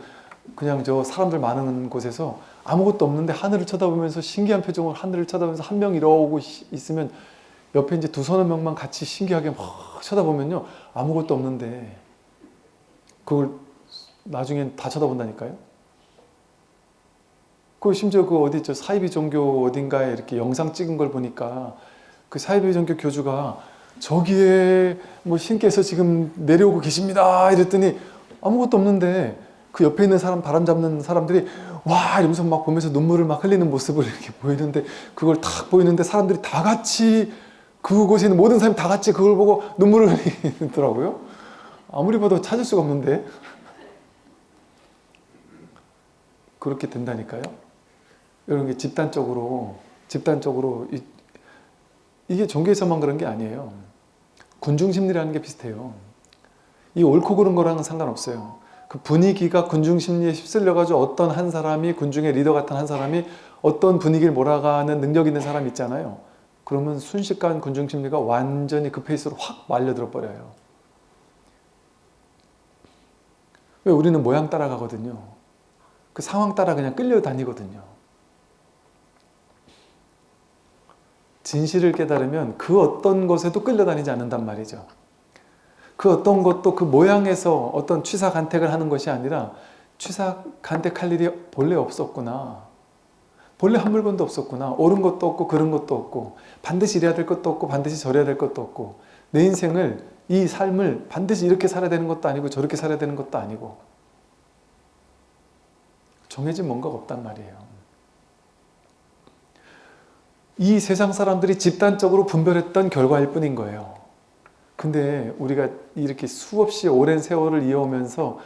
그냥 저 사람들 많은 곳에서 아무것도 없는데 하늘을 쳐다보면서 신기한 표정으로 하늘을 쳐다보면서 한 명 이러고 있으면 옆에 이제 두서너 명만 같이 신기하게 막 쳐다보면요, 아무것도 없는데 그걸 나중엔 다 쳐다본다니까요. 그 심지어 그 어디 저 사이비 종교 어딘가에 이렇게 영상 찍은 걸 보니까 그 사이비 종교 교주가 저기에 뭐 신께서 지금 내려오고 계십니다 이랬더니 아무것도 없는데 그 옆에 있는 사람, 바람 잡는 사람들이 와 이러면서 막 보면서 눈물을 막 흘리는 모습을 이렇게 보이는데, 그걸 탁 보이는데 사람들이 다 같이, 그곳에 있는 모든 사람이 다 같이 그걸 보고 눈물을 흘리더라고요. 아무리 봐도 찾을 수가 없는데 그렇게 된다니까요. 이런 게 집단적으로 이게 종교에서만 그런 게 아니에요. 군중심리라는 게 비슷해요. 이 옳고 그른 거랑은 상관없어요. 그 분위기가 군중심리에 휩쓸려가지고 어떤 한 사람이, 군중의 리더 같은 한 사람이 어떤 분위기를 몰아가는 능력 있는 사람 있잖아요. 그러면 순식간 군중심리가 완전히 그 페이스로 확 말려들어 버려요. 왜? 우리는 모양 따라가거든요. 그 상황 따라 그냥 끌려다니거든요. 진실을 깨달으면 그 어떤 것에도 끌려다니지 않는단 말이죠. 그 어떤 것도 그 모양에서 어떤 취사간택을 하는 것이 아니라, 취사간택할 일이 본래 없었구나, 본래 한 물건도 없었구나, 옳은 것도 없고 그른 것도 없고, 반드시 이래야 될 것도 없고 반드시 저래야 될 것도 없고, 내 인생을, 이 삶을 반드시 이렇게 살아야 되는 것도 아니고 저렇게 살아야 되는 것도 아니고, 정해진 뭔가가 없단 말이에요. 이 세상 사람들이 집단적으로 분별했던 결과일 뿐인 거예요. 근데 우리가 이렇게 수없이 오랜 세월을 이어오면서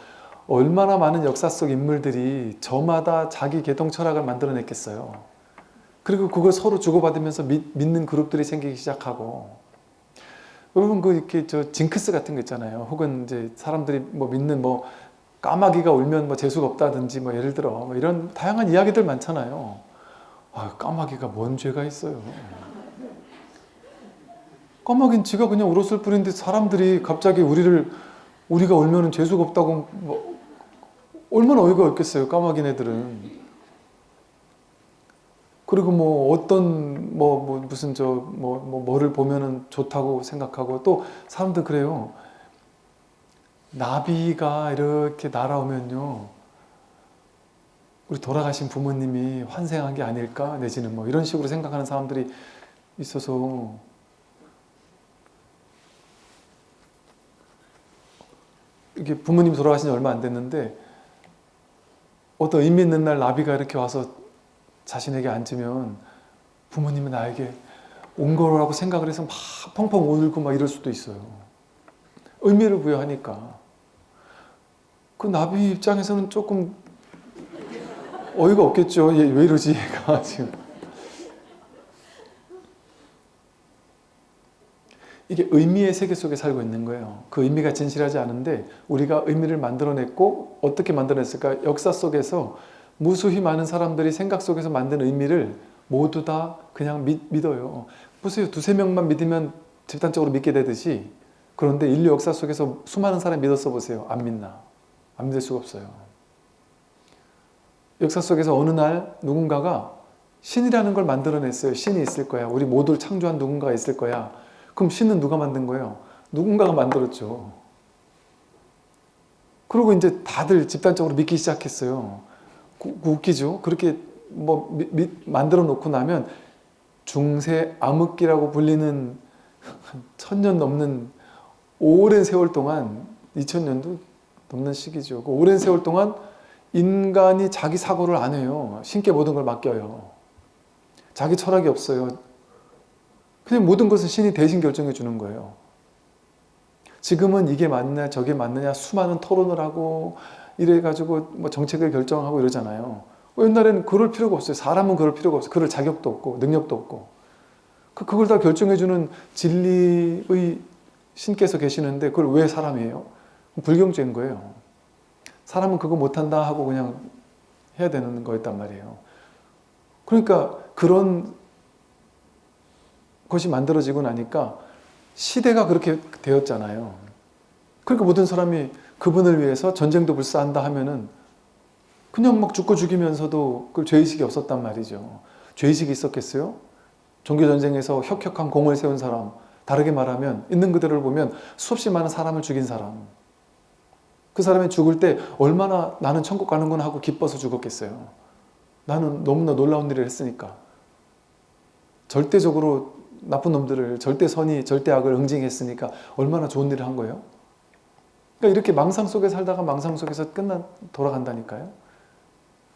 얼마나 많은 역사 속 인물들이 저마다 자기 개통 철학을 만들어냈겠어요. 그리고 그걸 서로 주고받으면서 믿는 그룹들이 생기기 시작하고, 여러분 그 이렇게 저 징크스 같은 거 있잖아요. 혹은 이제 사람들이 뭐 믿는 뭐 까마귀가 울면 뭐 재수가 없다든지, 뭐 예를 들어 뭐 이런 다양한 이야기들 많잖아요. 아, 까마귀가 뭔 죄가 있어요. 까마귀는 지가 그냥 울었을 뿐인데 사람들이 갑자기 우리가 울면은 재수가 없다고, 뭐 얼마나 어이가 없겠어요, 까마귀네들은. 그리고 뭐 어떤 무슨 뭐를 보면은 좋다고 생각하고, 또 사람들 그래요. 나비가 이렇게 날아오면요, 우리 돌아가신 부모님이 환생한 게 아닐까, 내지는 뭐 이런 식으로 생각하는 사람들이 있어서, 이게 부모님 돌아가신 지 얼마 안 됐는데 어떤 의미 있는 날 나비가 이렇게 와서 자신에게 앉으면 부모님이 나에게 온 거라고 생각을 해서 막 펑펑 울고 막 이럴 수도 있어요. 의미를 부여하니까. 그 나비 입장에서는 조금 어이가 없겠죠. 얘 왜 이러지 얘가 지금. 이게 의미의 세계 속에 살고 있는 거예요. 그 의미가 진실하지 않은데 우리가 의미를 만들어냈고, 어떻게 만들어냈을까? 역사 속에서 무수히 많은 사람들이 생각 속에서 만든 의미를 모두 다 그냥 믿어요. 보세요. 두세 명만 믿으면 집단적으로 믿게 되듯이, 그런데 인류 역사 속에서 수많은 사람이 믿었어 보세요. 안 믿나? 안 믿을 수가 없어요. 역사 속에서 어느 날 누군가가 신이라는 걸 만들어냈어요. 신이 있을 거야. 우리 모두를 창조한 누군가가 있을 거야. 그럼 신은 누가 만든 거예요? 누군가가 만들었죠. 그리고 이제 다들 집단적으로 믿기 시작했어요. 웃기죠? 그렇게 뭐 만들어 놓고 나면 중세 암흑기라고 불리는 1000년 넘는 오랜 세월 동안, 2000년도 넘는 시기죠. 그 오랜 세월 동안 인간이 자기 사고를 안 해요. 신께 모든 걸 맡겨요. 자기 철학이 없어요. 그냥 모든 것은 신이 대신 결정해 주는 거예요. 지금은 이게 맞느냐 저게 맞느냐 수많은 토론을 하고 이래가지고 뭐 정책을 결정하고 이러잖아요. 옛날에는 그럴 필요가 없어요. 사람은 그럴 필요가 없어요. 그럴 자격도 없고 능력도 없고. 그걸 다 결정해 주는 진리의 신께서 계시는데 그걸 왜 사람이에요? 불경죄인 거예요. 사람은 그거 못한다 하고 그냥 해야 되는 거였단 말이에요. 그러니까 그런 것이 만들어지고 나니까 시대가 그렇게 되었잖아요. 그러니까 모든 사람이 그분을 위해서 전쟁도 불사한다 하면은 그냥 막 죽고 죽이면서도 그 죄의식이 없었단 말이죠. 죄의식이 있었겠어요? 종교전쟁에서 혁혁한 공을 세운 사람, 다르게 말하면 있는 그대로를 보면 수없이 많은 사람을 죽인 사람, 그 사람이 죽을 때 얼마나 나는 천국 가는구나 하고 기뻐서 죽었겠어요. 나는 너무나 놀라운 일을 했으니까. 절대적으로 나쁜 놈들을 절대 선의, 절대 악을 응징했으니까 얼마나 좋은 일을 한 거예요? 그러니까 이렇게 망상 속에 살다가 망상 속에서 돌아간다니까요.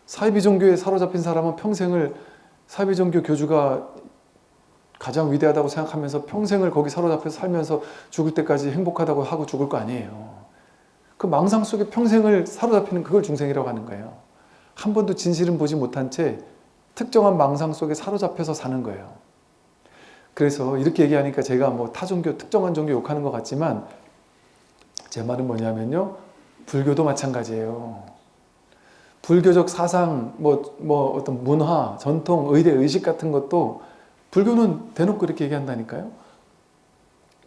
사이비 종교에 사로잡힌 사람은 평생을 사이비 종교 교주가 가장 위대하다고 생각하면서 평생을 거기 사로잡혀서 살면서 죽을 때까지 행복하다고 하고 죽을 거 아니에요. 그 망상 속에 평생을 사로잡히는 그걸 중생이라고 하는 거예요. 한 번도 진실은 보지 못한 채 특정한 망상 속에 사로잡혀서 사는 거예요. 그래서 이렇게 얘기하니까 제가 뭐 타종교, 특정한 종교 욕하는 것 같지만 제 말은 뭐냐면요. 불교도 마찬가지예요. 불교적 사상, 어떤 문화, 전통, 의례, 의식 같은 것도 불교는 대놓고 이렇게 얘기한다니까요.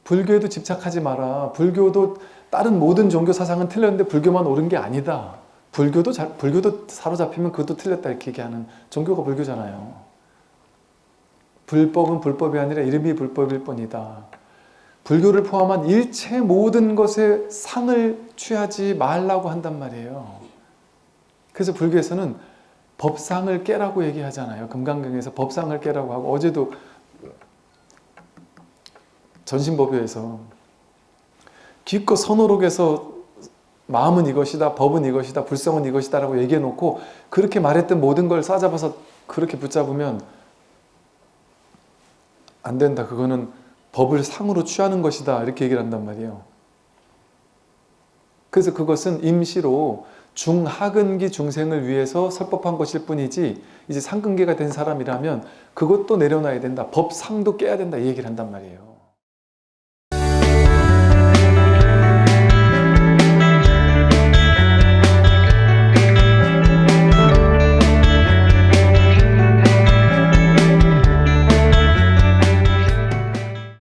불교에도 집착하지 마라. 불교도 다른 모든 종교 사상은 틀렸는데 불교만 옳은 게 아니다. 불교도 사로잡히면 그것도 틀렸다 이렇게 얘기하는 종교가 불교잖아요. 불법은 불법이 아니라 이름이 불법일 뿐이다. 불교를 포함한 일체 모든 것에 상을 취하지 말라고 한단 말이에요. 그래서 불교에서는 법상을 깨라고 얘기하잖아요. 금강경에서 법상을 깨라고 하고 어제도 전신법요에서 기껏 선호록에서 마음은 이것이다, 법은 이것이다, 불성은 이것이다 라고 얘기해 놓고 그렇게 말했던 모든 걸 싸잡아서 그렇게 붙잡으면 안 된다. 그거는 법을 상으로 취하는 것이다. 이렇게 얘기를 한단 말이에요. 그래서 그것은 임시로 중하근기 중생을 위해서 설법한 것일 뿐이지 이제 상근계가 된 사람이라면 그것도 내려놔야 된다. 법상도 깨야 된다. 이 얘기를 한단 말이에요.